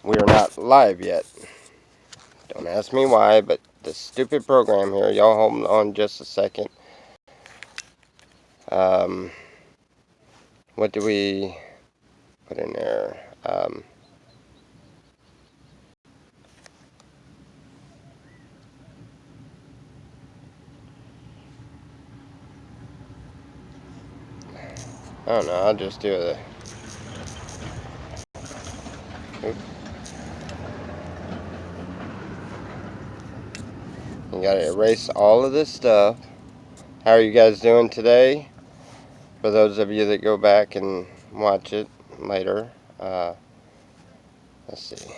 we are not live yet. Don't ask me why, but this stupid program here, y'all hold on just a second. What do we put in there? I don't know, I'll just do the... Oops. You gotta erase all of this stuff. How are you guys doing today? For those of you that go back and watch it later, let's see.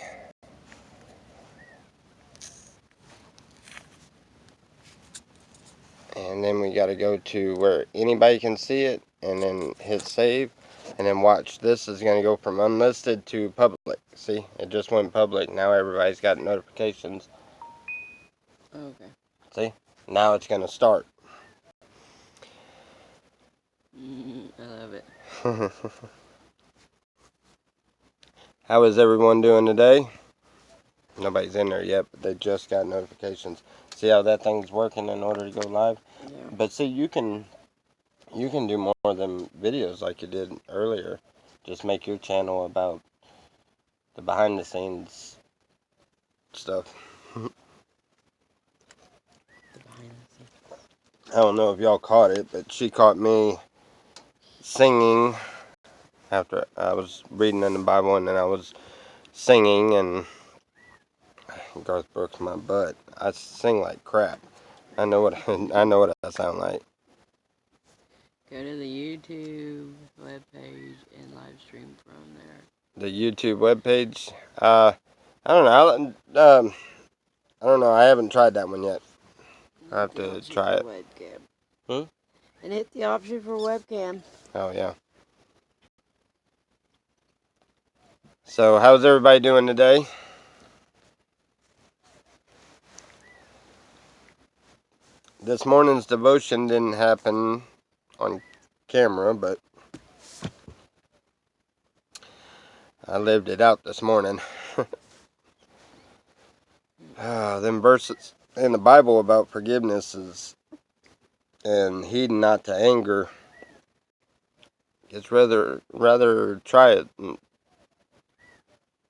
And then we gotta go to where anybody can see it, and then hit save, and then watch. This is gonna go from unlisted to public. See, it just went public. Now everybody's got notifications. Okay. See, now it's gonna start. I love it. How is everyone doing today? Nobody's in there yet, but they just got notifications. See how that thing's working in order to go live? Yeah. But see, you can do more than videos like you did earlier. Just make your channel about the behind the scenes stuff. I don't know if y'all caught it, but she caught me singing after I was reading in the Bible, and then I was singing, and Garth Brooks my butt. I sing like crap. I know what I sound like. Go to the YouTube webpage and live stream from there. The YouTube webpage. I don't know. I don't know. I haven't tried that one yet. I have to try it. Webcam. And hit the option for webcam. Oh yeah. So how's everybody doing today? This morning's devotion didn't happen on camera, but I lived it out this morning. Them verses in the Bible about forgiveness is, and heeding not to anger. It's rather try it.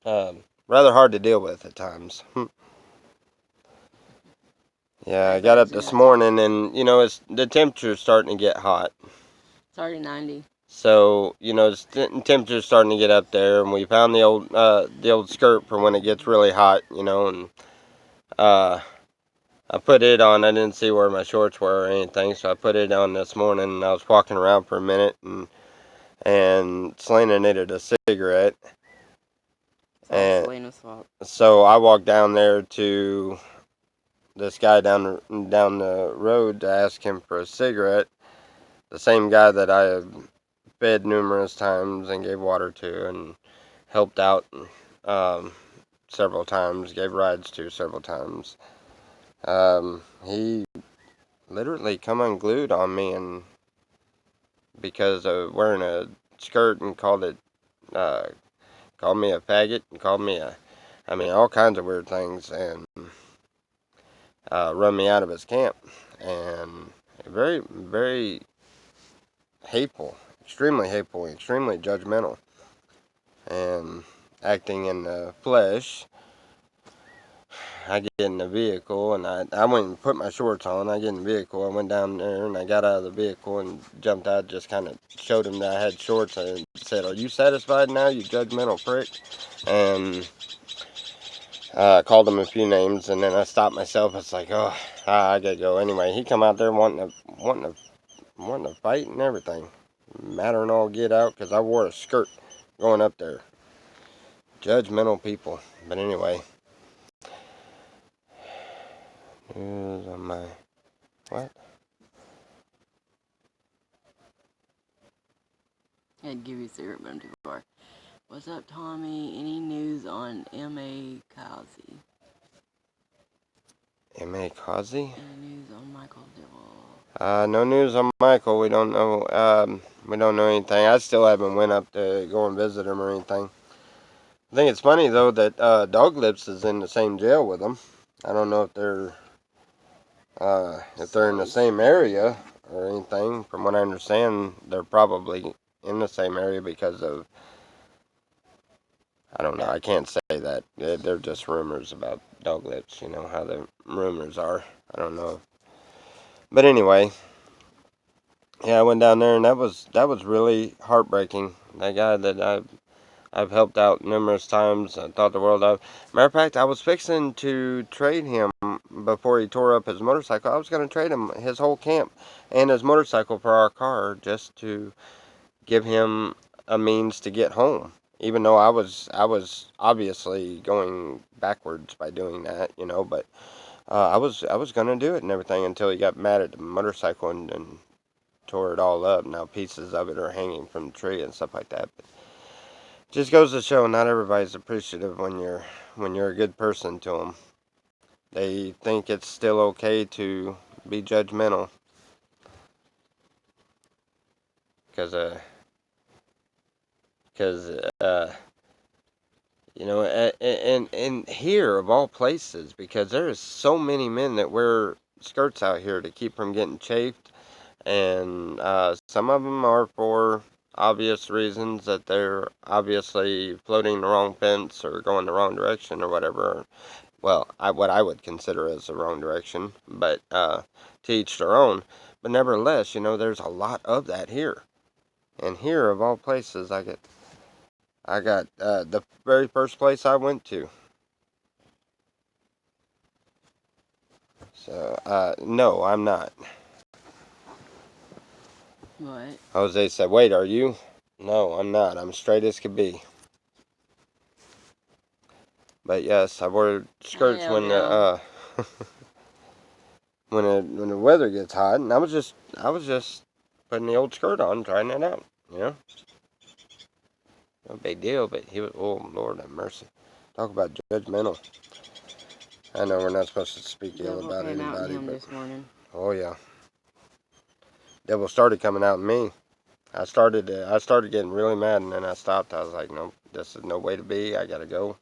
Rather hard to deal with at times. Yeah, I got up this morning, and you know, the temperature's starting to get hot. It's already 90. So you know, the temperature's starting to get up there, and we found the old skirt for when it gets really hot. You know, and I put it on. I didn't see where my shorts were or anything, so I put it on this morning, and I was walking around for a minute, and Selena needed a cigarette. And Selena's fault. So I walked down there to this guy down the road to ask him for a cigarette. The same guy that I have fed numerous times and gave water to and helped out several times, gave rides to several times. He literally come unglued on me, and because of wearing a skirt, and called me a faggot, and called me all kinds of weird things, and run me out of his camp. And very, very hateful, extremely judgmental, and acting in the flesh. I get in the vehicle, and I went and put my shorts on. I get in the vehicle. I went down there, and I got out of the vehicle and jumped out. Just kind of showed him that I had shorts, and said, "Are you satisfied now, you judgmental prick?" And called him a few names, and then I stopped myself. It's like, oh, I gotta go. Anyway, he come out there wanting to fight and everything. Matter and all get out, because I wore a skirt going up there. Judgmental people. But anyway. News on my... What? I'd give you a cigarette, but I'm too far. What's up, Tommy? Any news on M.A. Causey? M.A. Causey? Any news on Michael Dibble? No news on Michael. We don't know. We don't know anything. I still haven't went up to go and visit him or anything. I think it's funny though that Dog Lips is in the same jail with them. I don't know if they're in the same area or anything. From what I understand, they're probably in the same area because of, I don't know. I can't say that. They're just rumors about Dog Lips. You know how the rumors are. I don't know. But anyway, yeah, I went down there and that was really heartbreaking. That guy that I've helped out numerous times. I thought the world of. Matter of fact, I was fixing to trade him before he tore up his motorcycle. I was going to trade him his whole camp and his motorcycle for our car just to give him a means to get home. Even though I was obviously going backwards by doing that, you know, but I was gonna do it and everything until he got mad at the motorcycle and tore it all up. Now pieces of it are hanging from the tree and stuff like that. But just goes to show not everybody's appreciative when you're a good person to them. They think it's still okay to be judgmental because because you know, and here of all places, because there is so many men that wear skirts out here to keep from getting chafed, and some of them are for obvious reasons that they're obviously floating the wrong fence or going the wrong direction or whatever. Well, what I would consider as the wrong direction, but to each their own. But nevertheless, you know, there's a lot of that here, and here of all places, I got the very first place I went to. So, no, I'm not. What? Jose said, wait, are you? No, I'm not. I'm straight as could be. But yes, I wore skirts when the when the weather gets hot, and I was just putting the old skirt on, trying it out. You know, no big deal. But he was, oh Lord have mercy. Talk about judgmental. I know we're not supposed to speak ill Devil about came out in anybody, him but this morning. oh yeah, devil started coming out in me. I started getting really mad, and then I stopped. I was like, no, this is no way to be. I gotta go.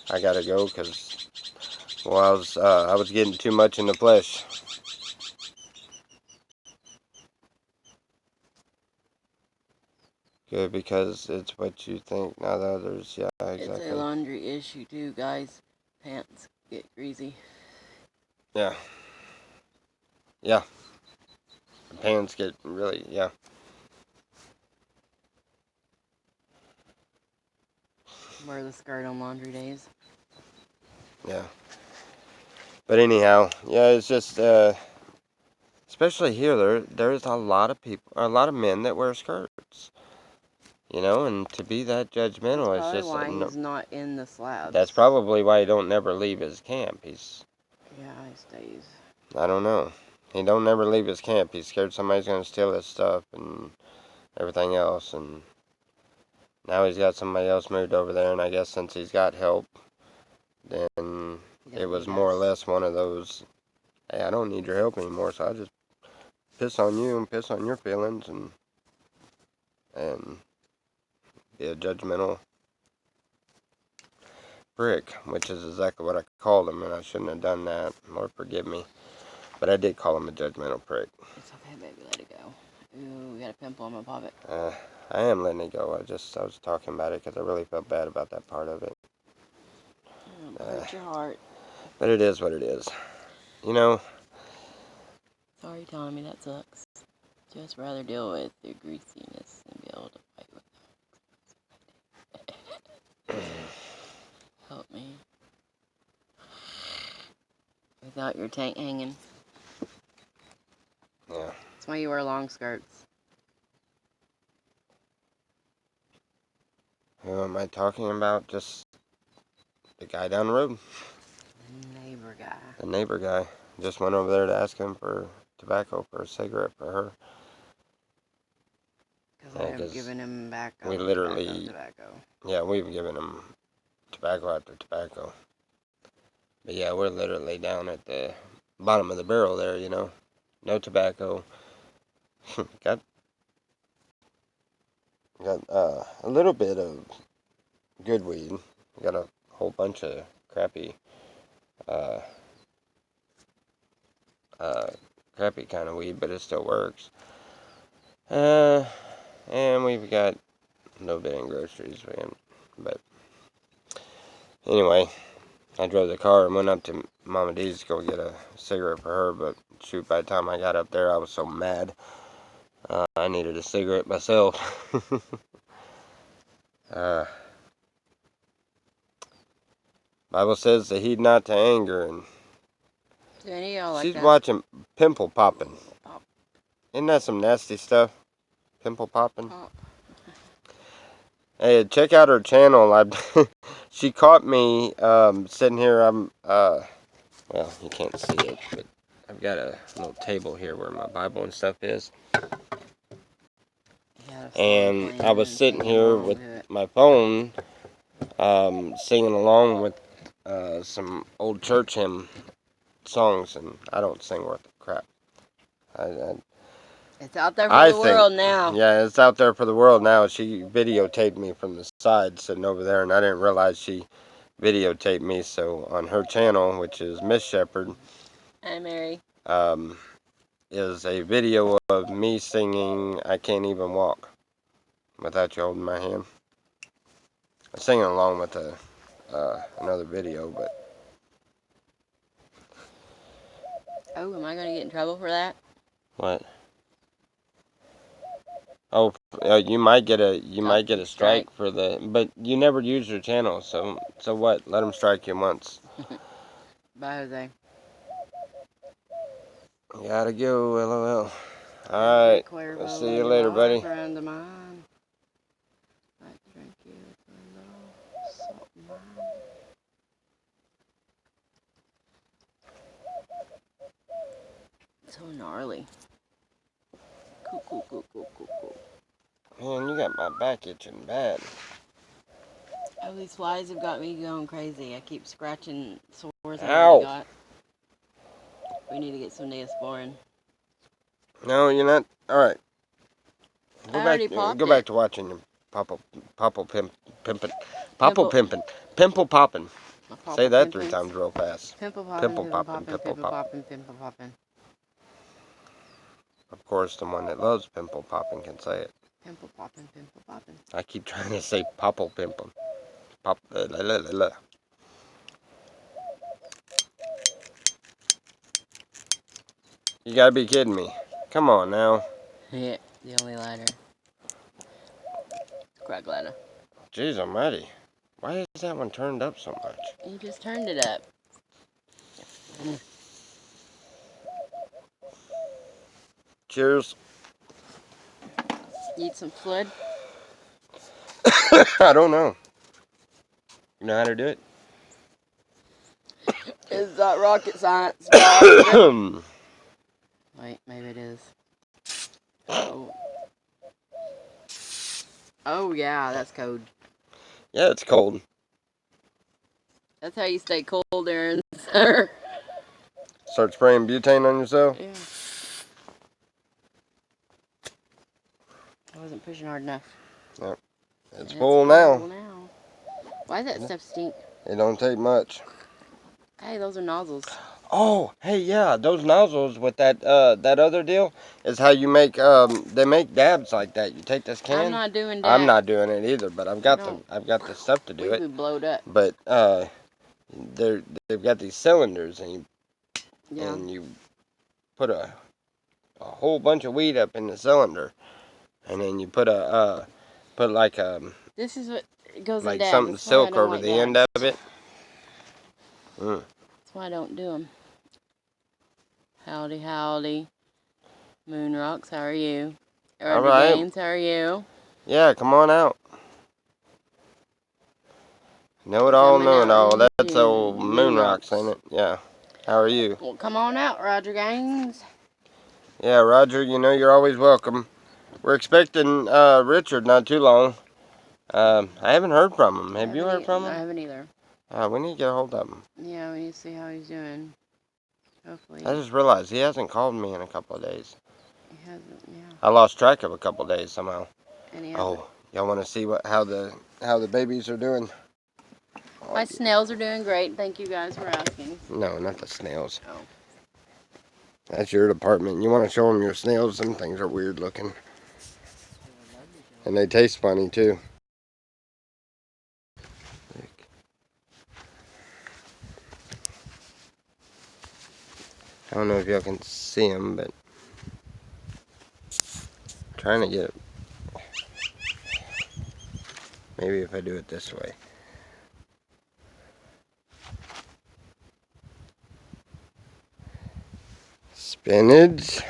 I gotta go because, well, I was getting too much in the flesh. Good, because it's what you think, not others. Yeah, It's a exactly. laundry issue too, guys. Pants get greasy. Yeah, yeah. The pants get really, yeah. Wear the skirt on laundry days. Yeah. But anyhow, yeah, it's just, especially here, there's a lot of people, a lot of men that wear skirts. You know, and to be that That's judgmental, it's probably just, why he's not in the slabs. that's probably why he don't never leave his camp. Yeah, he stays. I don't know. He don't never leave his camp. He's scared somebody's gonna steal his stuff and everything else, and now he's got somebody else moved over there, and I guess since he's got help, then it was more or less one of those, hey, I don't need your help anymore, so I just piss on you and piss on your feelings and be a judgmental prick, which is exactly what I called him, and I shouldn't have done that. Lord forgive me. But I did call him a judgmental prick. It's okay, baby. Let it go. Ooh, we got a pimple on my poppet. I am letting it go. I was talking about it because I really felt bad about that part of it. Hurt your heart. But it is what it is. You know. Sorry, Tommy. That sucks. Just rather deal with your greasiness and be able to fight with them. Help me. Without your tank hanging. Yeah. That's why you wear long skirts. Who am I talking about? Just the guy down the road. The neighbor guy. The neighbor guy. Just went over there to ask him for tobacco, for a cigarette for her. Because I have given him back we literally, tobacco. Yeah, we've given him tobacco after tobacco. But yeah, we're literally down at the bottom of the barrel there, you know. No tobacco. got a little bit of good weed. got a whole bunch of crappy, crappy kind of weed, but it still works. And we've got a little bit in groceries, but anyway, I drove the car and went up to Mama D's to go get a cigarette for her, but shoot, by the time I got up there, I was so mad. I needed a cigarette myself. Bible says to heed not to anger, and Do any of y'all like she's that? watching pimple popping. Pop. Isn't that some nasty stuff? Pimple popping. Pop. Hey, check out her channel. She caught me sitting here. Well, you can't see it, but I've got a little table here where my Bible and stuff is. And I was sitting here with my phone, singing along with some old church hymn songs, and I don't sing worth a crap. It's out there for the world now. Yeah, it's out there for the world now. She videotaped me from the side, sitting over there, and I didn't realize she videotaped me. So on her channel, which is Miss Shepherd, Hi, Mary. is a video of me singing "I Can't Even Walk" without you holding my hand. I'm singing along with another video, but Oh, am I gonna get in trouble for that? what? Oh, you might get a strike for but you never use your channel, so what? Let them strike you once. Bye, Jose. Gotta go, LOL. Alright, I'll see you later, buddy. Friend of mine. Like to drink you with a little salt and lime. So gnarly. Cool. Man, you got my back itching bad. Oh, these flies have got me going crazy. I keep scratching sores I Ow. got. We need to get some Neosporin. No, you're not. Alright. Go back to watching your pimple popping. Say that 3 times real fast. Pimple popping. Of course, the one that loves pimple popping can say it. Pimple popping. I keep trying to say popple pimpin'. Pop. La, la, la, la. You gotta be kidding me. Come on now. Yeah, the only lighter. Crack lighter. Jeez almighty. Why is that one turned up so much? You just turned it up. Cheers. Eat some fluid? I don't know. You know how to do it? Is that rocket science, guys? Wait, maybe it is. Oh yeah, that's cold. Yeah, it's cold. That's how you stay cold during summer. Start spraying butane on yourself? Yeah. I wasn't pushing hard enough. Yep. It's full now. Why does that stuff stink? It don't take much. Hey, those are nozzles. Oh, hey, yeah, those nozzles with that other deal is how you make they make dabs like that. You take this can. I'm not doing that. I'm not doing it either, but I've got the stuff to do it. We blowed up. But they've got these cylinders, and you put a whole bunch of weed up in the cylinder, and then you put like this is what goes like in dabs. something silk over the end of it. That's why I don't do them. Howdy. Moon Rocks, how are you? All right. James, how are you? Yeah, come on out. Know it all. That's old Moon Rocks, ain't it? Yeah. How are you? Well, come on out, Roger Gaines. Yeah, Roger, you know you're always welcome. We're expecting Richard not too long. I haven't heard from him. Have you heard from him? I haven't either. We need to get a hold of him. Yeah, we need to see how he's doing. Hopefully. I just realized he hasn't called me in a couple of days. He hasn't, yeah. I lost track of a couple of days somehow. And he y'all want to see how the babies are doing? My snails are doing great. Thank you guys for asking. No, not the snails. Oh. That's your department. You want to show them your snails? Some things are weird looking. And they taste funny too. I don't know if y'all can see them, but I'm trying to get it. Maybe if I do it this way. Spinach,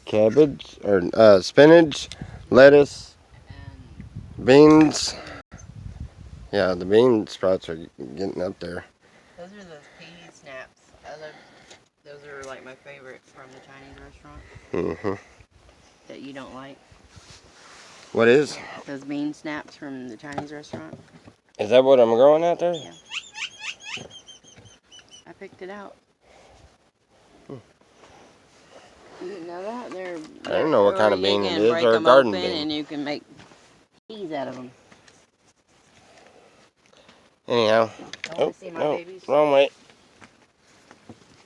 cabbage, or spinach, lettuce, beans. Yeah, the bean sprouts are getting up there. Those are those pea snaps. Those are like my favorite from the Chinese restaurant. Mm-hmm. That you don't like. What is? Those bean snaps from the Chinese restaurant. Is that what I'm growing out there? Yeah. I picked it out. You didn't know that? I don't know what kind of bean it is, break or a them garden open bean. And you can make peas out of them. Anyhow. Oh, see my babies. Wrong way.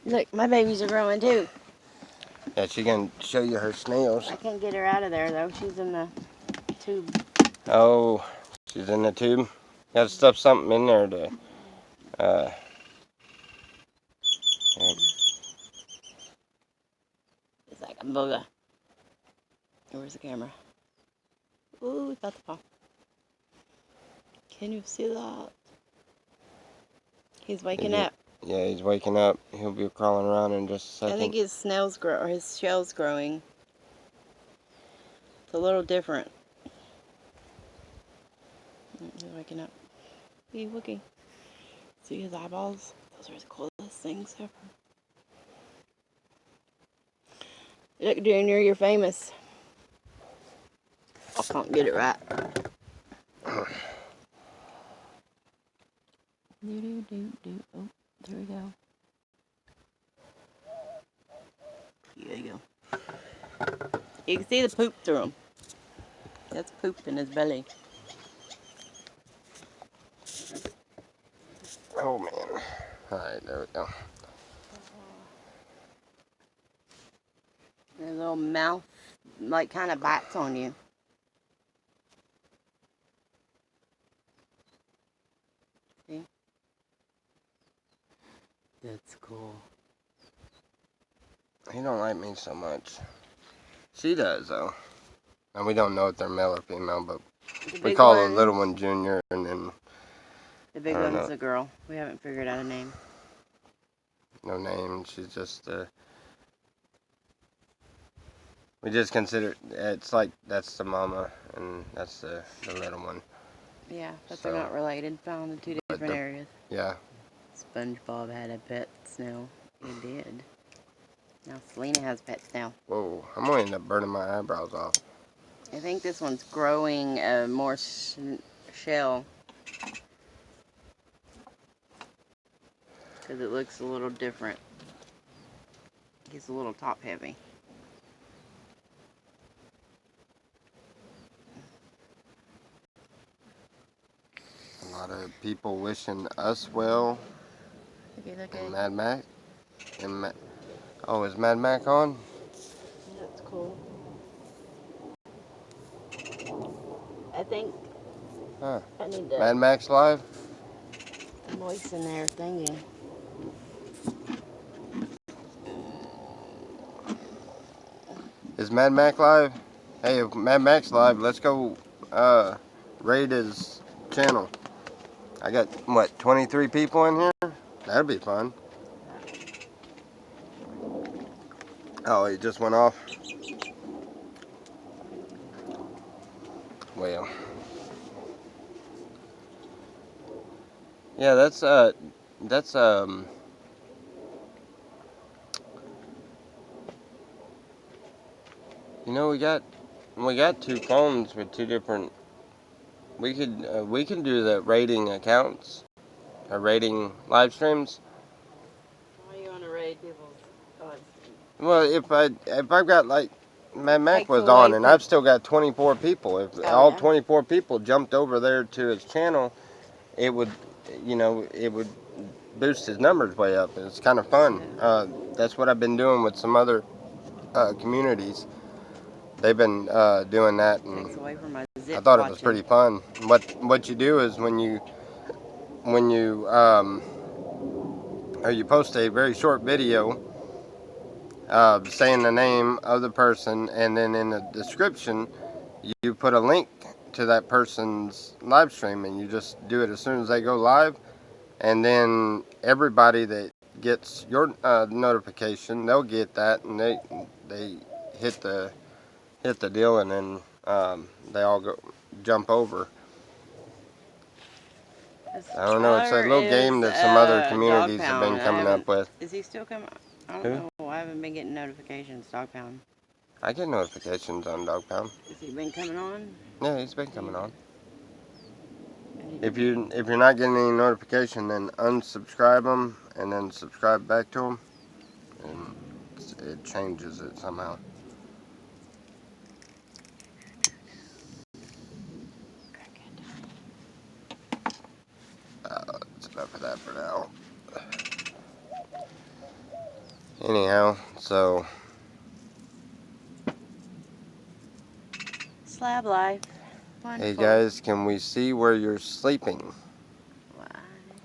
Look, my babies are growing too. Yeah, she can show you her snails. I can't get her out of there though. She's in the tube. Oh, she's in the tube. Got to stuff something in there to. Yeah. It's like a booger. Where's the camera? Ooh, it's about to pop. Can you see that? He's waking up. Yeah, he's waking up. He'll be crawling around in just a second. I think his shell's growing. It's a little different. He's waking up. He's looking. See his eyeballs? Those are the coolest things ever. Look, Junior, you're famous. I can't get it right. Oh, there we go. Here you go. You can see the poop through him. That's poop in his belly. Oh man. Alright, there we go. Their little mouth, like, kind of bites on you. See? That's cool. He don't like me so much. She does though. And we don't know if they're male or female, but we call the little one Junior, and then the big one's a girl. We haven't figured out a name. No name. She's just we just consider it's like that's the mama and that's the little one. Yeah, but they're not related. Found in two different areas. Yeah. SpongeBob had a pet snail. He did. Now Selena has pets now. Whoa, I'm gonna end up burning my eyebrows off. I think this one's growing more shell. Because it looks a little different. He's a little top heavy. A lot of people wishing us well. Okay. And Mad Mac. Oh, is Mad Mac on? That's cool. I think I need to Mad Mac's live? moisten their thingy. Is Mad Mac live? Hey, if Mad Mac's live, let's go raid his channel. I got, what, 23 people in here? That'd be fun. Oh, he just went off. Well. Yeah, that's you know, we got two phones with two different. We can do the rating accounts, or rating live streams. Why do you want to raid people's? Well, if I've got like Mad Mac was on, and I've still got 24 people. If all 24 people jumped over there to his channel, it would it would boost his numbers way up. It's kind of fun. That's what I've been doing with some other communities. They've been doing that, and Takes away from my zip I thought it was watching. pretty fun. What you do is when you or you post a very short video saying the name of the person, and then in the description you put a link to that person's live stream, and you just do it as soon as they go live, and then everybody that gets your notification, they'll get that, and they hit the deal, and then they all jump over. I don't know. It's a little game that some other communities have been coming up with. Is he still coming? I don't know. I haven't been getting notifications. Dog Pound. I get notifications on Dog Pound. Has he been coming on? Yeah, he's been coming on. If you're not getting any notification, then unsubscribe them and then subscribe back to them, and it changes it somehow. That's enough of that for now. Anyhow, so Slab life. Wonderful. Hey guys, can we see where you're sleeping? Why?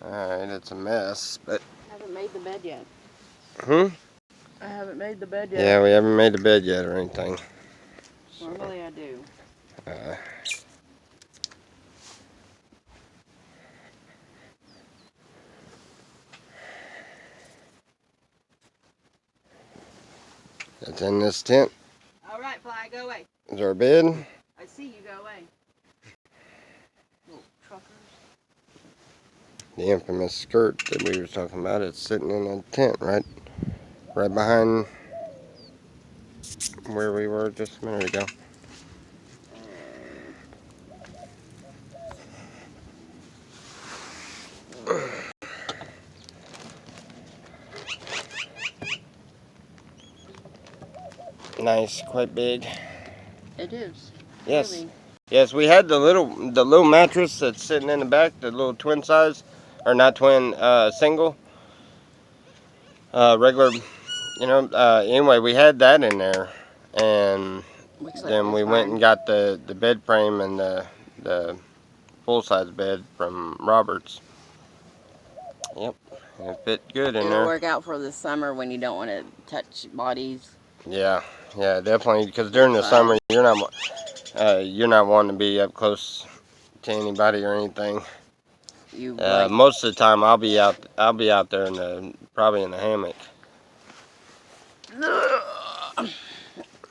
Alright, it's a mess, but I haven't made the bed yet. I haven't made the bed yet. Yeah, we haven't made the bed yet or anything. Normally I do. It's in this tent. All right, Fly, go away. Is our bed? I see you. Go away. Little truckers. The infamous skirt that we were talking about, it's sitting in a tent right behind where we were just a minute ago. Nice, quite big. It is. Yes. Really. Yes, we had the little mattress that's sitting in the back, the little twin size, or not twin, single, regular, anyway, we had that in there, and then we went and got the bed frame and the full-size bed from Roberts. Yep, it fit good in there. It'll work out for the summer when you don't want to touch bodies. Yeah, definitely, because during the summer you're not wanting to be up close to anybody or anything. Most of the time I'll be out there probably in the hammock.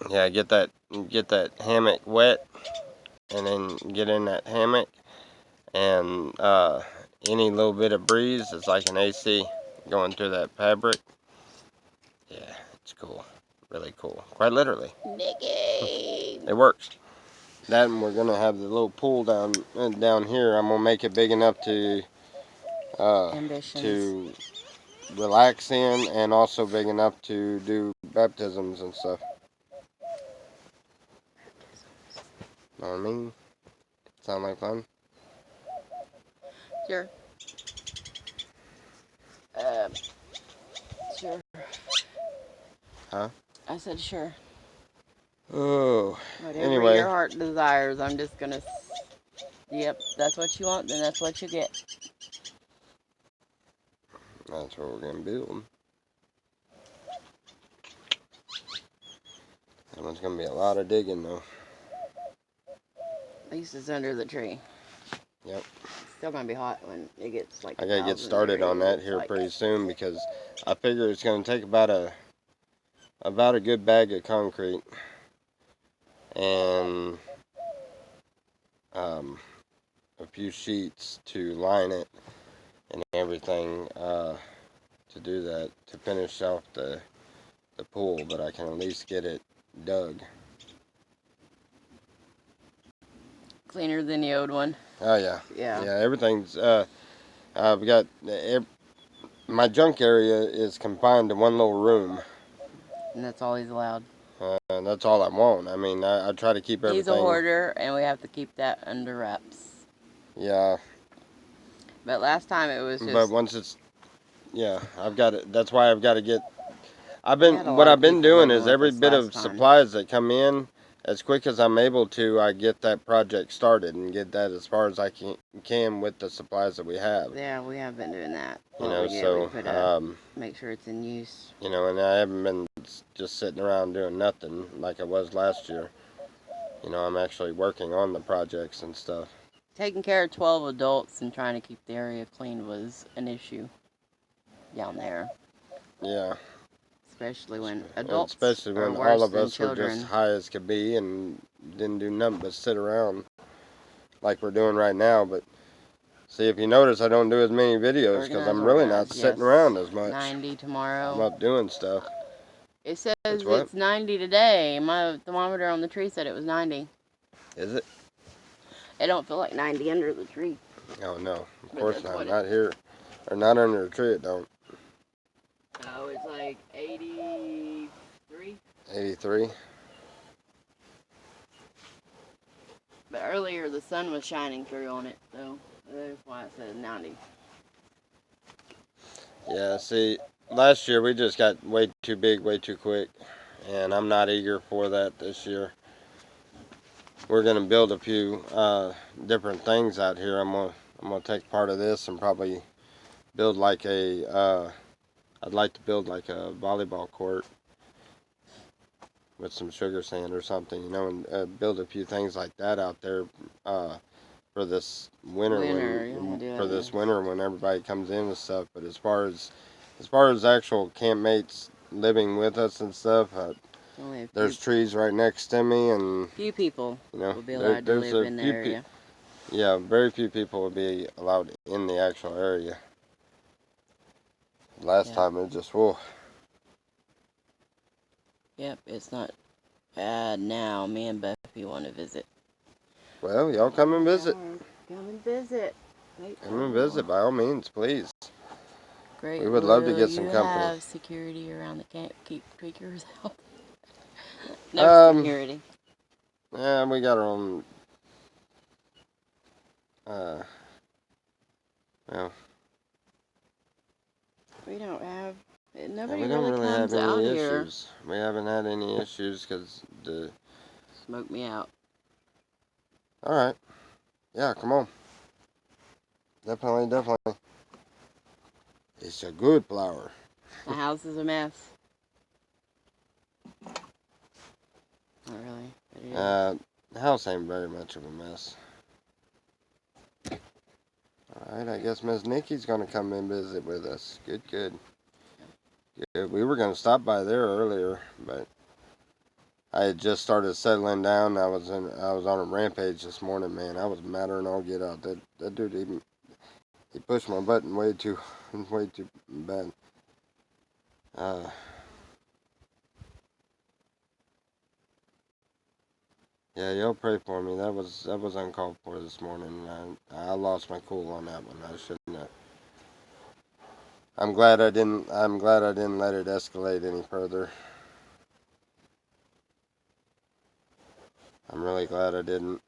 Yeah, get that hammock wet, and then get in that hammock, and any little bit of breeze is like an AC going through that fabric. Yeah, it's cool. Really cool. Quite literally. Nicky. It works. That, and we're gonna have the little pool down here. I'm gonna make it big enough to relax in, and also big enough to do baptisms and stuff. Know what I mean? Sound like fun? Sure. Sure. Huh? I said sure. Oh. Whatever anyway. your heart desires, I'm just gonna. Yep, that's what you want, then that's what you get. That's what we're gonna build. That one's gonna be a lot of digging though. At least it's under the tree. Yep. Still gonna be hot when it gets like. I gotta get started on that here pretty soon, because I figure it's gonna take about a good bag of concrete and a few sheets to line it and everything to do that, to finish off the pool, but I can at least get it dug. Cleaner than the old one. Oh yeah. Yeah. Yeah, everything's I've got my junk area is confined to one little room. And that's all he's allowed. And that's all I want. I mean, I try to keep everything. He's a hoarder, and we have to keep that under wraps. Yeah. But last time it was But just... once it's, yeah, I've got it. That's why I've got to get. We had a What lot of I've been people doing living is with every us bit last of time. supplies that come in, as quick as I'm able to, I get that project started and get that as far as I can with the supplies that we have. Yeah, we have been doing that. You What know, we get, so we put make sure it's in use. you know, and I haven't been just sitting around doing nothing like I was last year. You know, I'm actually working on the projects and stuff. Taking care of 12 adults and trying to keep the area clean was an issue down there. Yeah. Especially when And adults especially are when all worse of than us were just children. high as could be and didn't do nothing but sit around like we're doing right now. But see, if you notice, I don't do as many videos because I'm really not sitting around as much. 90 tomorrow. I'm up doing stuff. It says what? it's 90 today. My thermometer on the tree said it was 90. Is it? It don't feel like 90 under the tree. Oh, no. Of But course that's not. what Not here. Or not under the tree, it don't. Oh, it's like 83. 83? But earlier the sun was shining through on it, so that's why it says 90. Yeah, see, last year we just got way too big, way too quick. And I'm not eager for that this year. We're going to build a few different things out here. I'm gonna take part of this and probably build like I'd like to build like a volleyball court with some sugar sand or something, you know, and build a few things like that out there for this winter, winter when everybody comes in and stuff. But as far as actual campmates living with us and stuff, there's trees right next to me, and few people you know, will be allowed to live in the area. Yeah, very few people will be allowed in the actual area. Last time it just, whoa. Yep, it's not bad now. Me and Buffy want to visit. Well, y'all come and visit. Come and visit. Come and visit, by all means, please. Great. We would love to get some company. Have security around the camp. Keep tweakers out. No security. Yeah, we got our own. Well, we don't have. Nobody we don't really comes have out any here. issues. We haven't had any issues because the. Smoke me out. All right. Yeah, come on. Definitely. It's a good flower. The house is a mess. Not really. But it is. The house ain't very much of a mess. Alright, I guess Miss Nikki's going to come and visit with us. Good. We were going to stop by there earlier, but I had just started settling down. I was on a rampage this morning, man. I was madder than all get out. That dude, he pushed my button way too bad. Yeah, y'all pray for me. That was uncalled for this morning. I lost my cool on that one. I shouldn't have. I'm glad I didn't let it escalate any further. I'm really glad I didn't.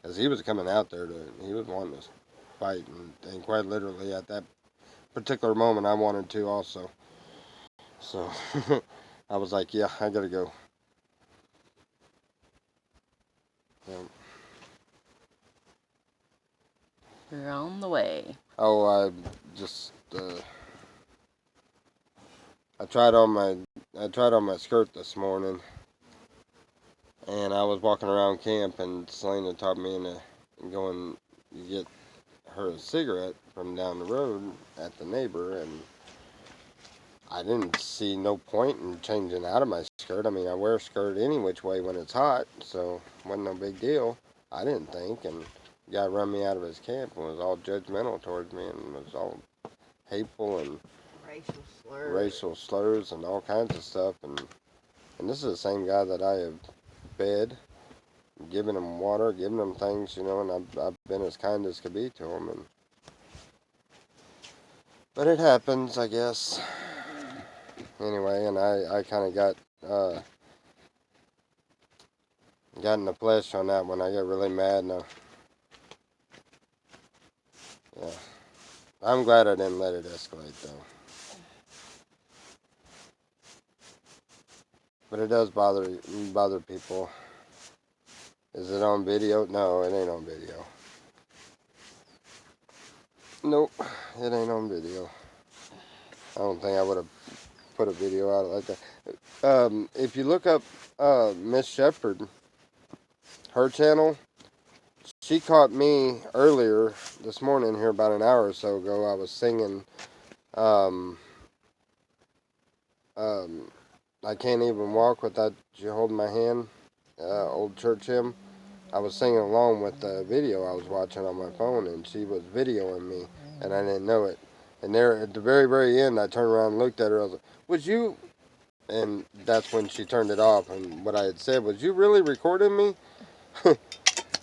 Because he was coming out there he was wanting to fight, and quite literally at that particular moment I wanted to also. So I was like, yeah, I gotta go. Yeah. We're on the way. Oh, I just I tried on my skirt this morning, and I was walking around camp, and Selena talked me into going to get her a cigarette from down the road at the neighbor, and I didn't see no point in changing out of my skirt. I mean, I wear a skirt any which way when it's hot, so it wasn't no big deal, I didn't think. And the guy run me out of his camp and was all judgmental towards me and was all hateful and racial slurs and all kinds of stuff. And this is the same guy that I have fed, giving him water, giving him things, you know, and I've been as kind as could be to him. But it happens, I guess. Anyway, and I kind of got in the flesh on that one. I got really mad, and I'm glad I didn't let it escalate, though. But it does bother people. Is it on video? No, it ain't on video. Nope, it ain't on video. I don't think I would have put a video out like that. If you look up Miss Shepherd, her channel, she caught me earlier this morning here about an hour or so ago. I was singing I Can't Even Walk Without You Holding My Hand, old church hymn. I was singing along with the video I was watching on my phone, and she was videoing me, and I didn't know it. And there at the very, very end, I turned around and looked at her. I was like, was you... And that's when she turned it off, and what I had said was, you really recording me?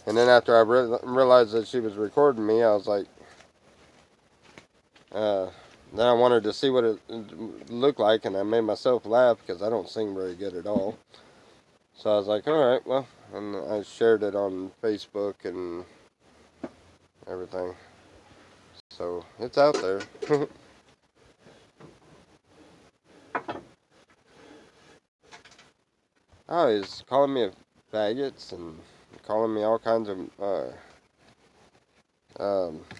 And then after I realized that she was recording me, I was like, then I wanted to see what it looked like, and I made myself laugh because I don't sing very good at all. So I was like, alright, well, and I shared it on Facebook and everything. So it's out there. Oh, he's calling me faggots and calling me all kinds of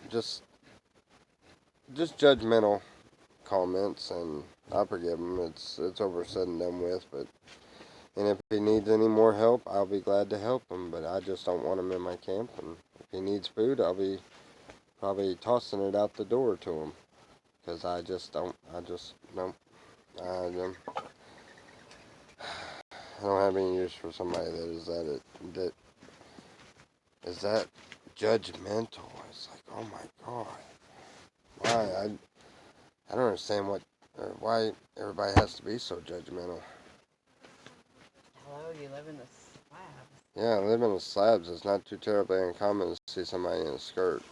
just judgmental comments, and I forgive him. It's over said and done with. But and if he needs any more help, I'll be glad to help him. But I just don't want him in my camp. And if he needs food, I'll be probably tossing it out the door to him, because I just don't. I don't have any use for somebody that is that judgmental. It's like, oh my God, why? I don't understand why everybody has to be so judgmental. Hello, you live in the slabs. Yeah, living in the slabs is not too terribly uncommon to see somebody in a skirt.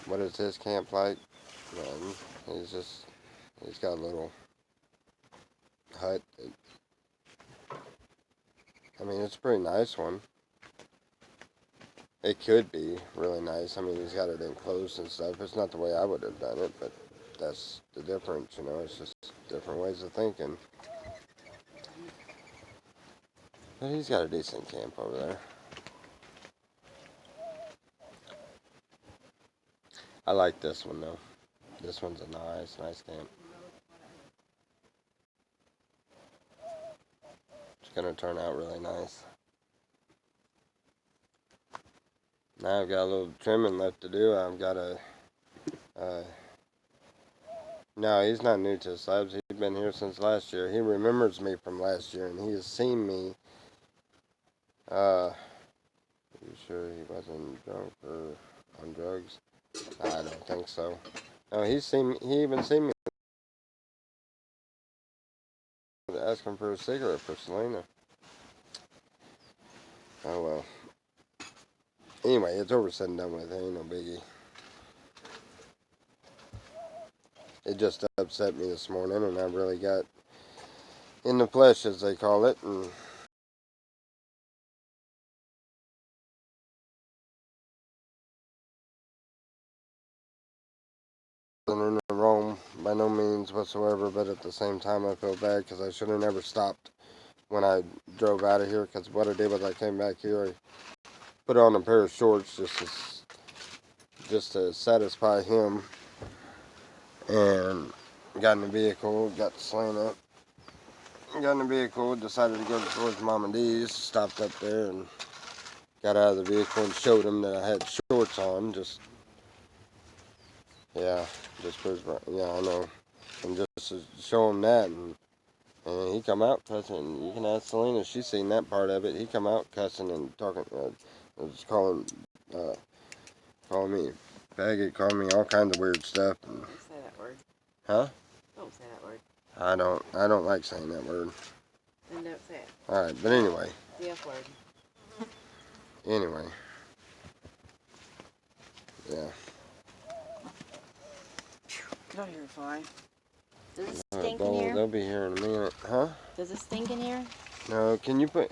What is his camp like? He's got a little hut. I mean, it's a pretty nice one. It could be really nice. I mean, he's got it enclosed and stuff. It's not the way I would have done it, but that's the difference, you know. It's just different ways of thinking. But he's got a decent camp over there. I like this one, though. This one's a nice camp. It's going to turn out really nice. Now I've got a little trimming left to do. I've got no, he's not new to the slabs. He's been here since last year. He remembers me from last year, and he has seen me. Are you sure he wasn't drunk or on drugs? I don't think so. No, he even seen me asking for a cigarette for Selena. Oh well. Anyway, it's over said and done with. It ain't no biggie. It just upset me this morning, and I really got in the flesh, as they call it, and in the wrong by no means whatsoever, but at the same time I feel bad because I should have never stopped when I drove out of here, because what I did was I came back here, I put on a pair of shorts just to satisfy him, and got in the vehicle, got Selena, got in the vehicle, decided to go towards Mom and D's, stopped up there and got out of the vehicle and showed him that I had shorts on, yeah, I know, and just to show him that, and he come out cussing. You can ask Selena, she's seen that part of it. He come out cussing and talking, just calling me faggot, calling me all kinds of weird stuff. Don't say that word. Huh? Don't say that word. I don't like saying that word. Then don't say it. Alright, but anyway. The F word. Anyway. Yeah. Get out of here, fly. Does it stink in here? They'll be here in a minute. Huh? Does it stink in here? No, can you put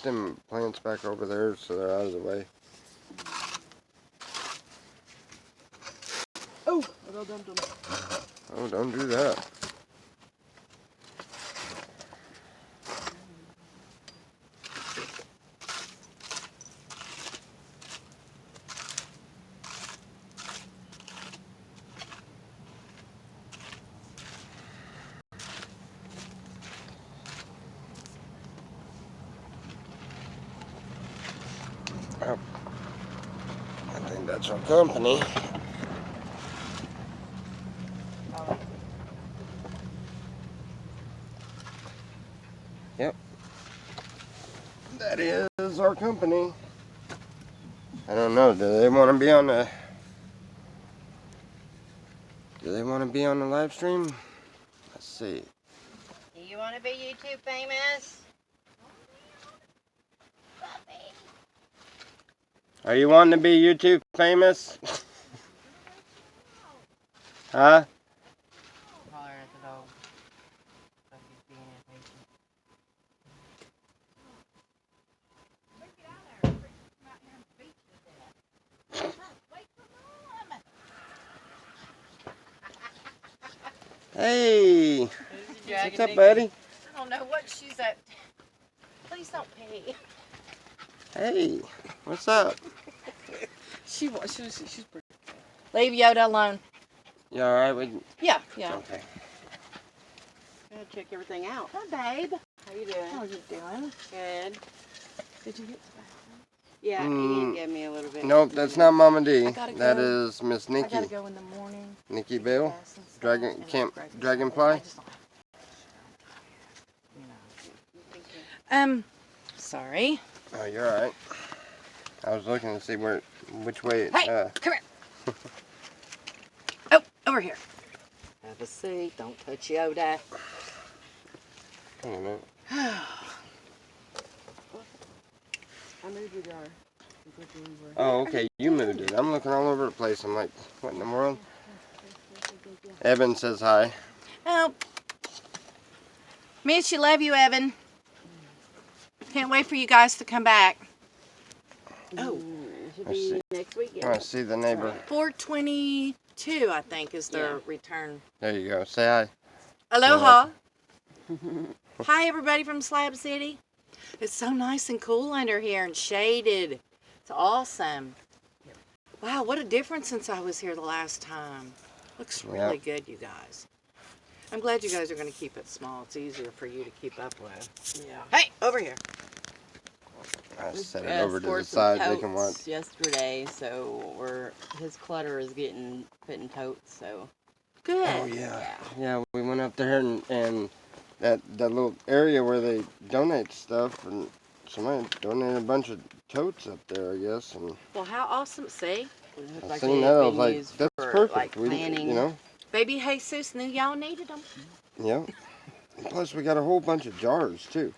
them plants back over there so they're out of the way? Oh, don't do that. Oh, I think that's our company. Yep. That is our company. I don't know. Do they want to be on the? Do they want to be on the live stream? Let's see. Do you want to be YouTube famous? Are you wanting to be YouTube famous? Huh? Holler at the dog. So he's being impatient. Hey. What's up, buddy? I don't know what she's up to. Please don't pee. Hey. What's up? She's pretty. Leave Yoda alone. You alright with? Yeah. Okay. Gotta check everything out. Hi, babe. How you doing? How are you doing? Good. Did you get to the bathroom? Yeah, Ian gave me a little bit. Nope, that's not Mama D. That go. Is Miss Nikki. I gotta go in the morning. Nikki Bell. Dragonfly. Sorry. Oh, you're alright. I was looking to see which way. Hey, come here. Oh, over here. Have a seat. Don't touch Yoda. Wait a minute. I moved your jar. Oh, okay. You moved it. I'm looking all over the place. I'm like, what in the world? Evan says hi. Oh. Miss you, love you, Evan. Can't wait for you guys to come back. Oh. Should be next week. I want to see the neighbor. 4/22, I think, is their return. There you go. Say hi. Aloha. Hi, everybody from Slab City. It's so nice and cool under here and shaded. It's awesome. Wow, what a difference since I was here the last time. Looks really good, you guys. I'm glad you guys are going to keep it small. It's easier for you to keep up with. Yeah. Hey, over here. I set it over to the side. They can watch. Yesterday, so his clutter is getting put in totes. So good. Oh yeah. We went up there and that little area where they donate stuff, and somebody donated a bunch of totes up there, I guess. And well, how awesome! See, I seen that. I was like, that's perfect. Like planning. You know. Baby Jesus knew y'all needed them. Yeah. And plus, we got a whole bunch of jars too.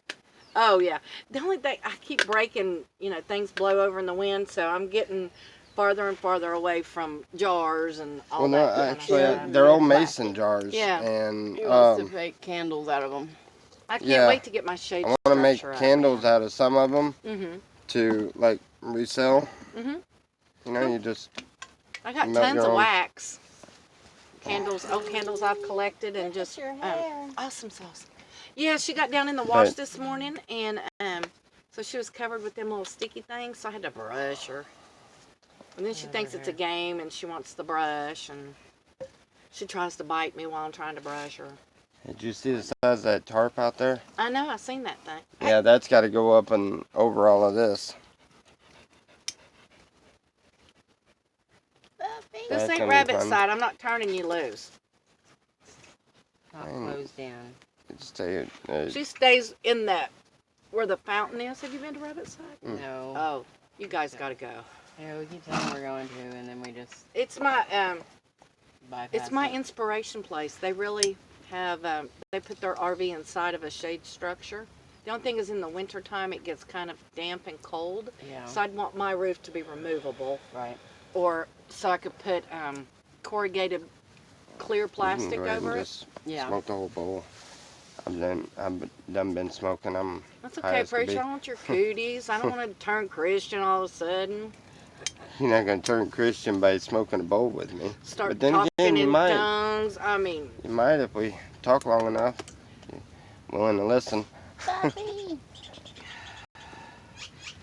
Oh yeah. The only thing I keep breaking, things blow over in the wind, so I'm getting farther and farther away from jars and all well, no, that. actually, they're all mason jars. Yeah. And he wants to make candles out of them. I can't wait to get my shade. I want to make candles out of some of them to like resell. You just. I got tons of wax. Candles, old candles I've collected, and just awesome sauce. Yeah, she got down in the wash this morning, and so she was covered with them little sticky things, so I had to brush her. And then she thinks it's a game, and she wants the brush, and she tries to bite me while I'm trying to brush her. Did you see the size of that tarp out there? I know, I seen that thing. Yeah, that's got to go up and over all of this. This ain't rabbit side. I'm not turning you loose. Not closed down. She stays in where the fountain is. Have you been to rabbit side? No. Oh, you guys got to go. Yeah, we keep telling we're going to, and then we just. It's my bypass it's my it. inspiration place. They really have. They put their RV inside of a shade structure. The only thing is, in the wintertime, it gets kind of damp and cold. Yeah. So I'd want my roof to be removable. Right. Or so I could put corrugated clear plastic over it. Yeah. Smoke the whole bowl. I've done been smoking. That's okay, Preacher. I want your cooties. I don't want to turn Christian all of a sudden. You're not going to turn Christian by smoking a bowl with me. Start but then talking again, you in might. tongues. I mean, You might if we talk long enough. You're willing to listen.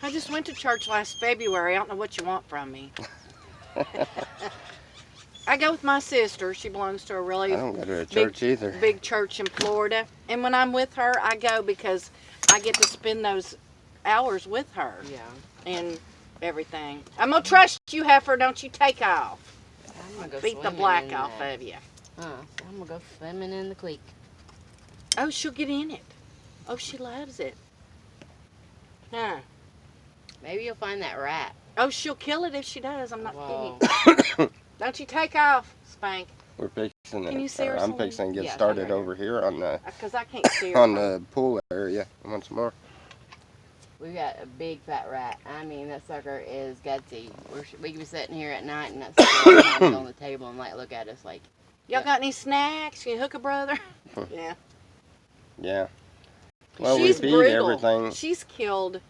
I just went to church last February. I don't know what you want from me. I go with my sister. She belongs to a really I don't go to a church either. big church in Florida. And when I'm with her, I go because I get to spend those hours with her. Yeah. And everything. I'm going to trust you, heifer. Don't you take off. I'm gonna go Beat the swimming black in off that. of you. I'm gonna go swimming in the creek. Oh, she'll get in it. Oh, she loves it. Huh. Maybe you'll find that rat. Oh, she'll kill it if she does. I'm not Whoa. kidding. Don't you take off, Spank. We're fixing Can you see her, I'm Selena? fixing to get Yeah, started right here. over here on the Because I can't see her. on the pool area once more. We got a big fat rat. I mean, that sucker is gutsy. We can be sitting here at night and that sucker comes on the table and like look at us like. Y'all got any snacks? Can you hook a brother? Yeah. Yeah. Well, She's we feed brutal. everything. She's killed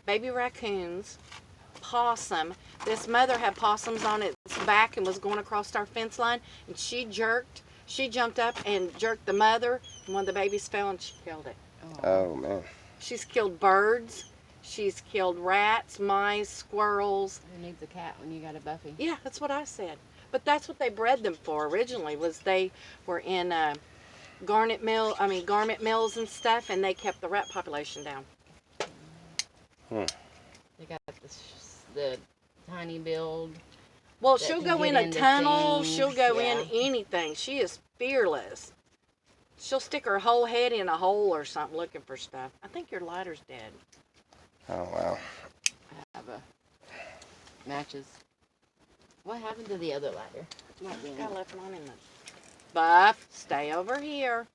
baby raccoons, possum. This mother had possums on its back and was going across our fence line, and she jumped up and jerked the mother, and one of the babies fell and she killed it. Oh man. She's killed birds. She's killed rats, mice, squirrels. Who needs a cat when you got a Buffy? Yeah, that's what I said. But that's what they bred them for originally. Was they were in garment mills and stuff, and they kept the rat population down. They got the tiny build. Well, That she'll can go in get a into tunnel. things, She'll go in yeah. anything. She is fearless. She'll stick her whole head in a hole or something looking for stuff. I think your lighter's dead. Oh wow. I have a matches. What happened to the other lighter? Got left one in the Buff, stay over here.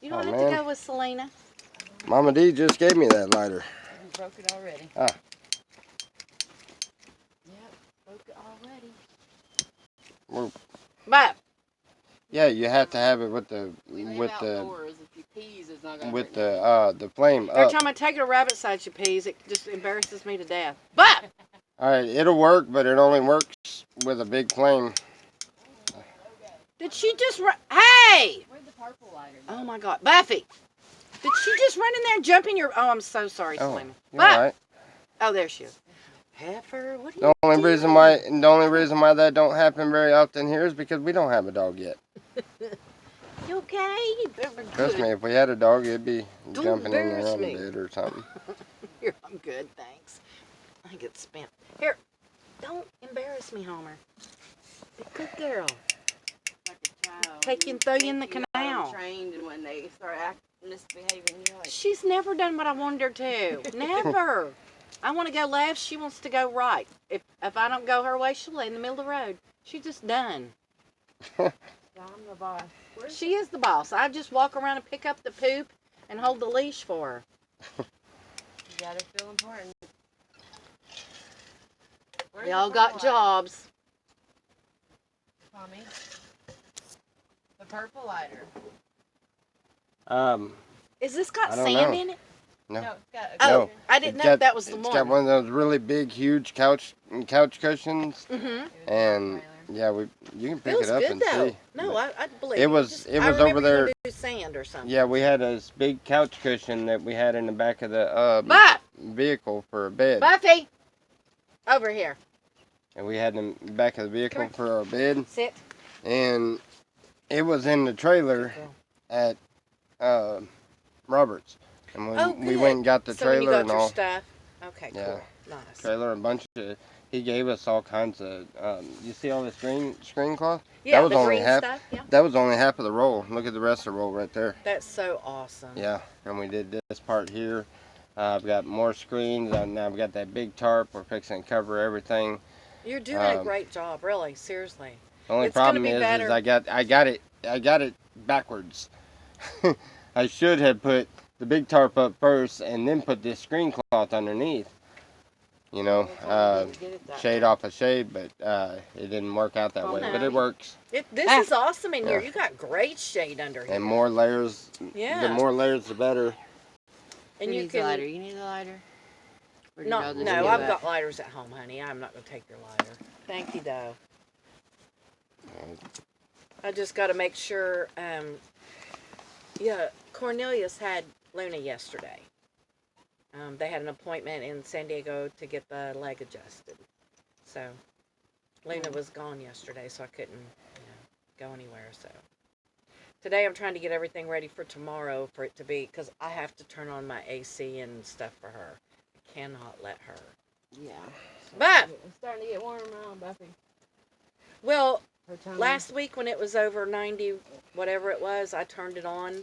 You don't Oh, have man. to go with Selena. Mama D just gave me that lighter. You broke it already. Ah. Yep, broke it already. Buff, Yeah, you have to have it with the Leave outdoors. If you peas, it's not gonna with hurt the flame every up. time I take her to rabbit side, she pees. It just embarrasses me to death. Buff! All right, it'll work, but it only works with a big flame. Did she just run? Hey! Where'd the purple lighter go? Oh my God. Buffy! Did she just run in there and jump in your... Oh, I'm so sorry, Oh, Selena. you're Buff! all right. Oh, there she is. Heifer, what are The you only doing? reason why that don't happen very often here is because we don't have a dog yet. You okay? You better Trust good. me, if we had a dog, it'd be Don't jumping in there embarrass on me. a bed or something. Here, I'm good, thanks. I get spent. Here, don't embarrass me, Homer. Be a good girl. Like a child. Take you and throw you in the think canal. Trained, and when they start acting misbehaving, you're like, She's never done what I wanted her to. Never. I want to go left. She wants to go right. If I don't go her way, she'll lay in the middle of the road. She's just done. yeah, I'm the boss. She is the boss. I just walk around and pick up the poop and hold the leash for her. You gotta feel important. Where's They the all got purple lighter? jobs. Tommy? The purple lighter. Is this got I don't sand know. in it? No. It's got Oh, No. I didn't It's know got- that was the It's got one. one of those really big, huge couch cushions, Mm-hmm. and yeah, you can pick Feels it up good and though. see. No, I believe It you. was- Just- it I was remember over there- you gonna do sand or something. Yeah, we had this big couch cushion that we had in the back of the Buff, vehicle for a bed, Buffy, over here. and we had in the back of the vehicle Come for our bed, Sit. and it was in the trailer at Robert's, and when Oh, we good. went and got the So when you trailer got and your all, stuff. Okay, Yeah. cool. Nice. trailer and a bunch of. He gave us all kinds of. You see all this screen cloth? Yeah, was the only green half- stuff. Yeah. That was only half of the roll. Look at the rest of the roll right there. That's so awesome. Yeah, and we did this part here. I've got more screens. Now I've got that big tarp. We're fixing to cover everything. You're doing a Um, great job, really. Seriously. The only It's gonna problem be is better. I got it backwards. I should have put the big tarp up first and then put this screen cloth underneath. You know, shade off a shade, but it didn't work out that Oh, way. no. But it works. This is awesome in here. Yeah. You got great shade under here. And more layers. Yeah. The more layers, the better. And Who you needs a lighter? can. You need a lighter? Or did No, y'all just no, do I've it? got lighters at home, honey. I'm not going to take your lighter. Thank you, though. I just got to make sure, yeah, Cornelius had Luna yesterday. They had an appointment in San Diego to get the leg adjusted. So, Luna was gone yesterday, so I couldn't, go anywhere, so. Today I'm trying to get everything ready for tomorrow for it to be, because I have to turn on my AC and stuff for her. I cannot let her. Yeah. But It's starting to get warmer now, Buffy. well, Her tummy. last week when it was over 90, whatever it was, I turned it on,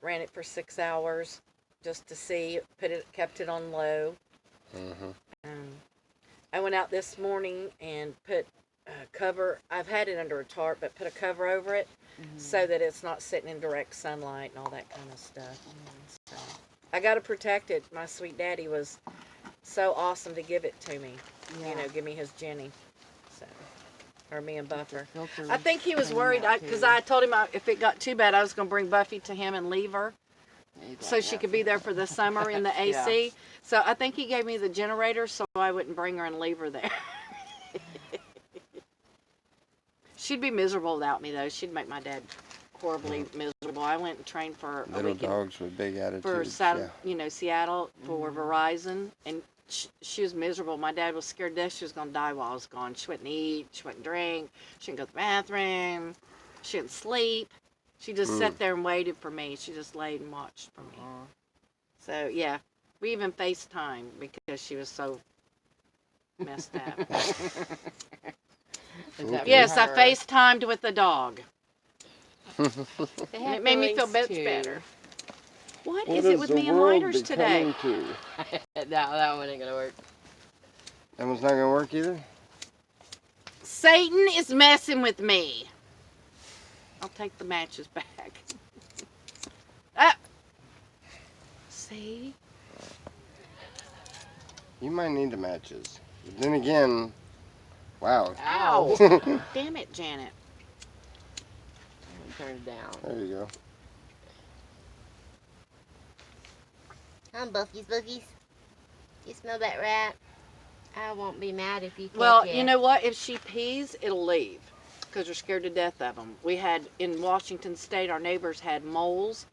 ran it for 6 hours just to see, kept it on low. I went out this morning and put a cover, I've had it under a tarp, but put a cover over it so that it's not sitting in direct sunlight and all that kind of stuff. So, I got to protect it. My sweet daddy was so awesome to give it to me. Yeah. Give me his Jenny. So, or me and Buffer. Filter I think he was clean worried out, because too. I told him if it got too bad, I was going to bring Buffy to him and leave her He's so like, she "No." could be there for the summer in the AC. So I think he gave me the generator so I wouldn't bring her and leave her there. She'd be miserable without me, though. She'd make my dad horribly miserable. I went and trained for a Little week dogs with big attitudes. for Seattle for Verizon, and she was miserable. My dad was scared to death she was going to die while I was gone. She wouldn't eat. She wouldn't drink. She didn't go to the bathroom. She didn't sleep. She just sat there and waited for me. She just laid and watched for me. So, yeah. We even FaceTime because she was so messed up. Yes, I FaceTimed with the dog. And it made me feel much better. What is it with me and lighters today? that one ain't gonna work. That one's not going to work either? Satan is messing with me. I'll take the matches back. See? You might need the matches. But then again, wow. Ow! Damn it, Janet. Turn it down. There you go. Come, Buffies, Boogies. You smell that rat? I won't be mad if you catch Well, it. you know what? If she pees, it'll leave. Because we're scared to death of them. We had, in Washington State, our neighbors had moles.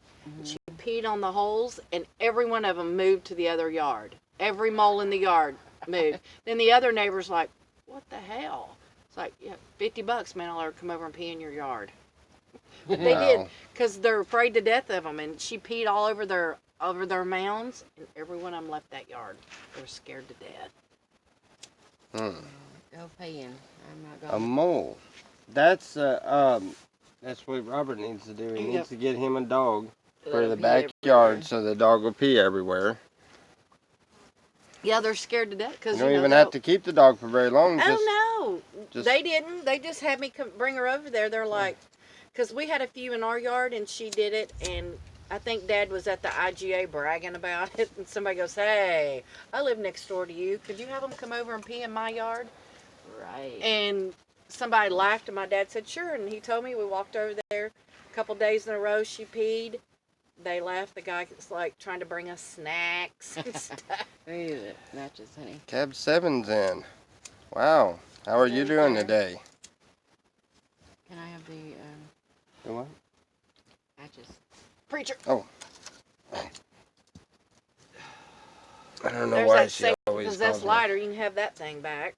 She peed on the holes, and every one of them moved to the other yard. Every mole in the yard moved. Then the other neighbor's like, what the hell? It's like, yeah, $50, man, I'll let her come over and pee in your yard. But they did, because they're afraid to death of them. And she peed all over their mounds, and every one of them left that yard. They were scared to death. Go peeing. I'm not A going. mole. That's what Robert needs to do. He needs to get him a dog for the backyard so the dog will pee everywhere. Yeah, they're scared to death. Cause, You don't even have to keep the dog for very long. Oh, no. just- They didn't. They just had me bring her over there. They're like, because we had a few in our yard, and she did it, and I think Dad was at the IGA bragging about it, and somebody goes, hey, I live next door to you. Could you have them come over and pee in my yard? Right. And somebody laughed, and my dad said, sure. And he told me, we walked over there a couple days in a row. She peed. They laughed. The guy was like trying to bring us snacks and stuff. Ooh, it matches, honey. Cab 7's in. Wow. How are you doing today? Can I have the The what? matches? Preacher. Oh. I don't know There's why that she same always possessed calls me. lighter. You can have that thing back.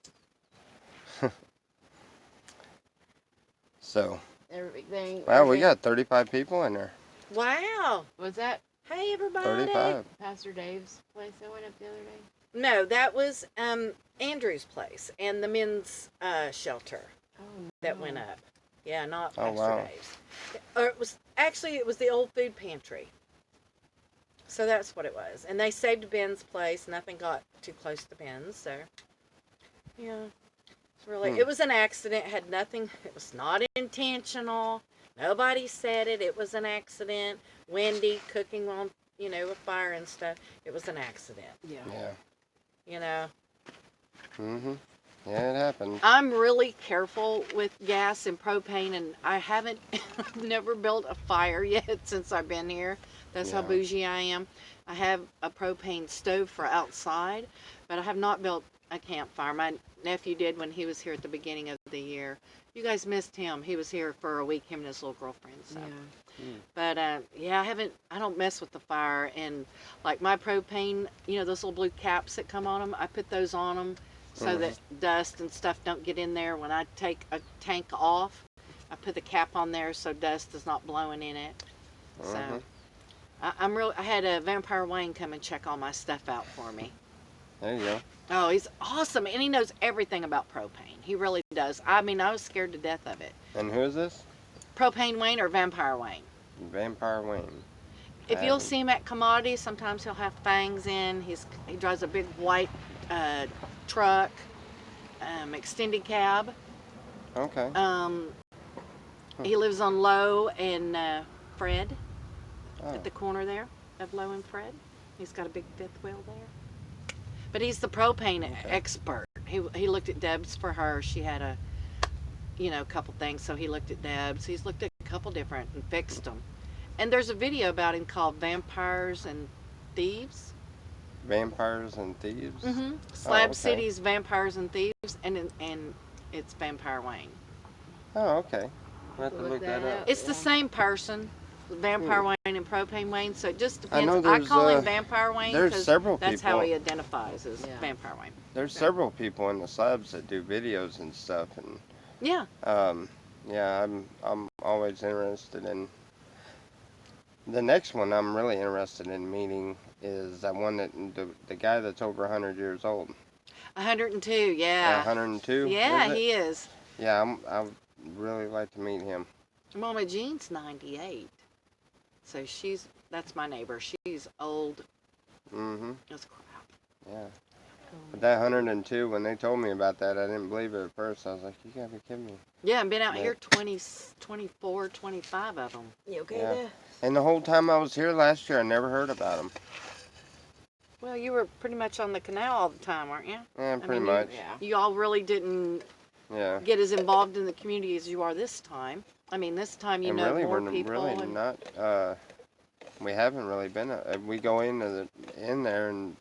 So, Everything. wow, we got 35 people in there. Wow. Was that Hey, everybody. 35. Pastor Dave's place I went up the other day? No, that was Andrew's place and the men's shelter Oh, that went up. Yeah, not Oh, Pastor wow. Dave's. Or it was the old food pantry. So that's what it was. And they saved Ben's place. Nothing got too close to Ben's, so yeah. It's really it was an accident, had nothing, it was not intentional. Nobody said it. It was an accident. Wendy cooking on, with fire and stuff. It was an accident. Yeah. Yeah. Yeah, it happened. I'm really careful with gas and propane, and I haven't never built a fire yet since I've been here. That's how Yeah. bougie I am. I have a propane stove for outside, but I have not built a campfire. My nephew did when he was here at the beginning of the year. You guys missed him. He was here for a week, him and his little girlfriend. So. Yeah. But yeah, I don't mess with the fire. And like my propane, you know, those little blue caps that come on them, I put those on them so that dust and stuff don't get in there. When I take a tank off, I put the cap on there so dust is not blowing in it. So I had a Vampire Wayne come and check all my stuff out for me. There you go. Oh, he's awesome, and he knows everything about propane. He really does. I mean, I was scared to death of it. And who is this? Propane Wayne or Vampire Wayne? Vampire Wayne. If you'll see him at commodities, sometimes he'll have fangs in. He drives a big white truck, extended cab. Okay. He lives on Lowe and Fred, Oh. at the corner there of Lowe and Fred. He's got a big fifth wheel there. But he's the propane expert. He looked at Deb's for her. She had a couple things, so he looked at Deb's. He's looked at a couple different and fixed them. And there's a video about him called Vampires and Thieves. Vampires and Thieves? Mm-hmm. Slab okay. City's Vampires and Thieves, and it's Vampire Wayne. Oh, okay. I'll have to look that up. It's the same person, Vampire Wayne and Propane Wayne, so it just depends. know I there's, call him Vampire Wayne there's because several that's how people. he identifies as Vampire Wayne. There's several people in the slabs that do videos and stuff, and Yeah. yeah, I'm always interested in. The next one I'm really interested in meeting is that one that the guy that's over 100 years old. 102, yeah. 102. Yeah, he is. Yeah, I'd really like to meet him. Mama Jean's 98, so that's my neighbor. She's old as crap. Yeah. But that 102, when they told me about that, I didn't believe it at first. I was like, you gotta be kidding me. Yeah, I've been out here 24, 25 of them. You okay Yeah. there? And the whole time I was here last year, I never heard about him. Well, you were pretty much on the canal all the time, weren't you? Yeah, pretty much. You all really didn't get as involved in the community as you are this time. I mean, this time you know more people. Really not. We haven't really been. We go in there and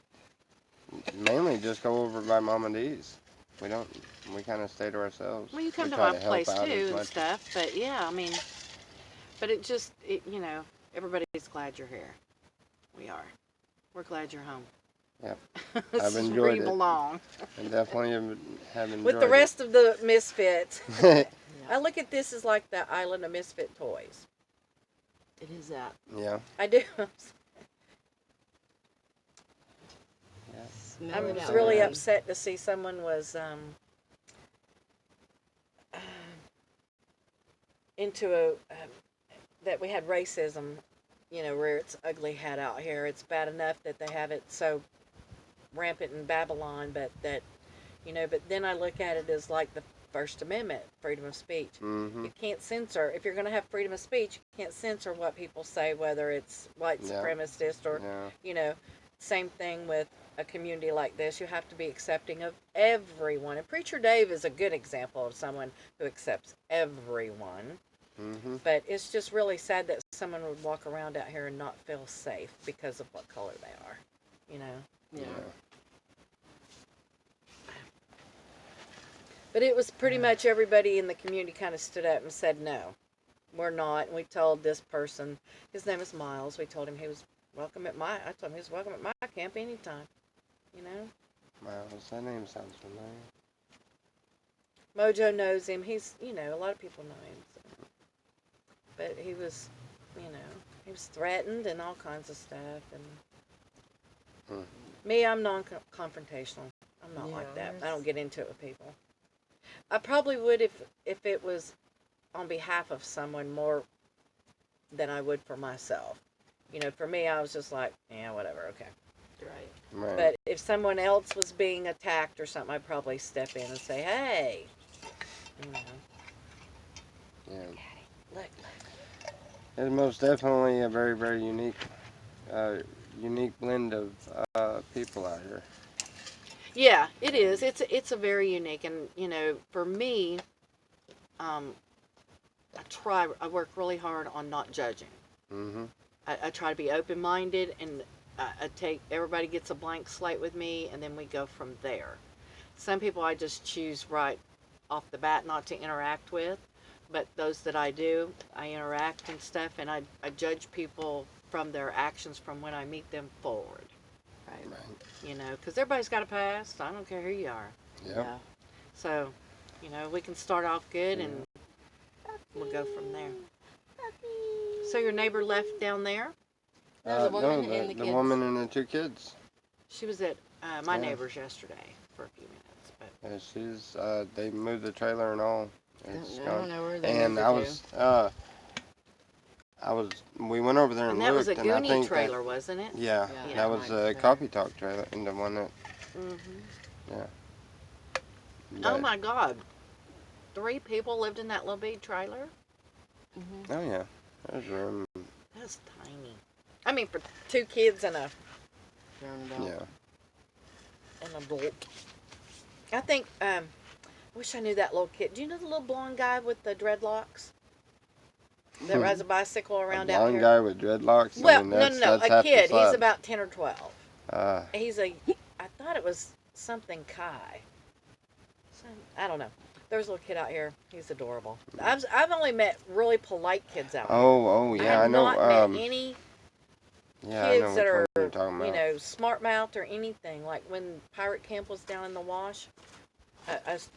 mainly just go over by Mama D's. We don't. We kind of stay to ourselves. Well, you come to try my help place out too as and much. stuff, but yeah, I mean, but everybody's glad you're here. We are. We're glad you're home. Yep. This I've is enjoyed where you it. belong. I definitely have enjoyed With the rest of the misfits. I look at this as like the island of misfit toys. It is that. Yeah. I do. Smell I'm it just out really there. upset to see someone was into that we had racism, rear its ugly head out here. It's bad enough that they have it so rampant in Babylon, but but then I look at it as like the First Amendment, freedom of speech. Mm-hmm. You can't censor. If you're going to have freedom of speech, you can't censor what people say, whether it's white supremacist or, same thing with a community like this. You have to be accepting of everyone. And Preacher Dave is a good example of someone who accepts everyone. Mm-hmm. But it's just really sad that someone would walk around out here and not feel safe because of what color they are, Yeah. But it was pretty much everybody in the community kind of stood up and said, no, we're not. And we told this person, his name is Miles, we told him he was welcome at I told him he was welcome at my camp anytime, Miles, that name sounds familiar. Mojo knows him. He's, a lot of people know him. So. But he was, he was threatened and all kinds of stuff. And me, I'm non-confrontational. I'm not like that. I don't get into it with people. I probably would if it was on behalf of someone more than I would for myself. For me, I was just like, yeah, whatever, okay. Right. But if someone else was being attacked or something, I'd probably step in and say, hey, Yeah. Look. It's most definitely a very, very unique blend of people out here. Yeah, it is. It's a very unique, and for me, I work really hard on not judging. Mm-hmm. I try to be open-minded, and I take everybody gets a blank slate with me, and then we go from there. Some people I just choose right off the bat not to interact with, but those that I do, I interact and stuff, and I judge people from their actions from when I meet them forward. Right. You know, because everybody's got a past. I don't care who you are. Yep. Yeah. So, you know, we can start off good and we'll go from there. So your neighbor left down there? No, the woman and the the kids. woman and the 2 kids. She was at my neighbor's yesterday for a few minutes. But Yeah, she's, they moved the trailer and all. It's I gone. don't know where they And moved it we went over there and that was looked, a and I Goonie think trailer, wasn't it? yeah, Yeah, that was a Mike's Coffee Talk trailer, and the one that, Mm-hmm. Oh but- my God. 3 people lived in that little big trailer? Mm-hmm. Oh yeah, there's room. That's tiny. I mean, for 2 kids and a Yeah. adult. I think, I wish I knew that little kid. Do you know the little blonde guy with the dreadlocks? That rides a bicycle around a out blonde here? guy with dreadlocks. Well, I mean, no, that's a half the kid. He's slab. about 10 or 12. Ah, He's I thought it was something Kai. I don't know. There's a little kid out here. He's adorable. I've only met really polite kids out here. oh yeah, I know. I've not met any Yeah, I know kids which that one are, you're talking about. you know, smart mouthed or anything. Like when Pirate Camp was down in the wash, I was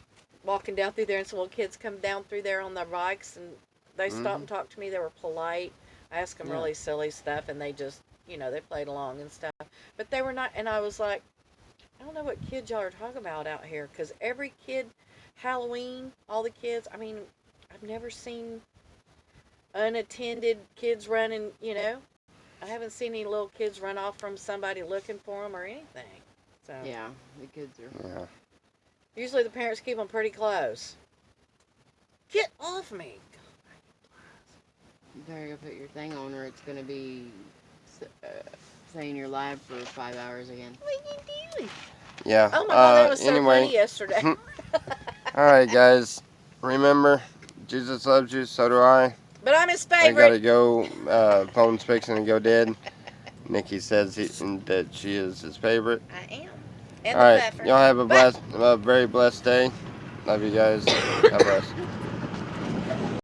walking down through there and some little kids come down through there on their bikes and they stopped and talked to me. They were polite. I asked them really silly stuff and they just, you know, they played along and stuff. But they were not, and I was like, I don't know what kids y'all are talking about out here. Because every kid, Halloween, all the kids, I mean, I've never seen unattended kids running, you know. I haven't seen any little kids run off from somebody looking for them or anything. So Yeah, the kids are. Yeah. usually the parents keep them pretty close. Get off me. You better go put your thing on or it's going to be saying you're live for 5 hours again. What are you doing? Yeah. Oh my God, that was so anyway, funny yesterday. all right, guys. Remember, Jesus loves you. So do I. But I'm his I favorite. gotta go. Phone's fixing to go dead. Nikki says that she is his favorite. I am. And All the right, pfeffer. y'all have Bye. a very blessed day. Love you guys. God bless.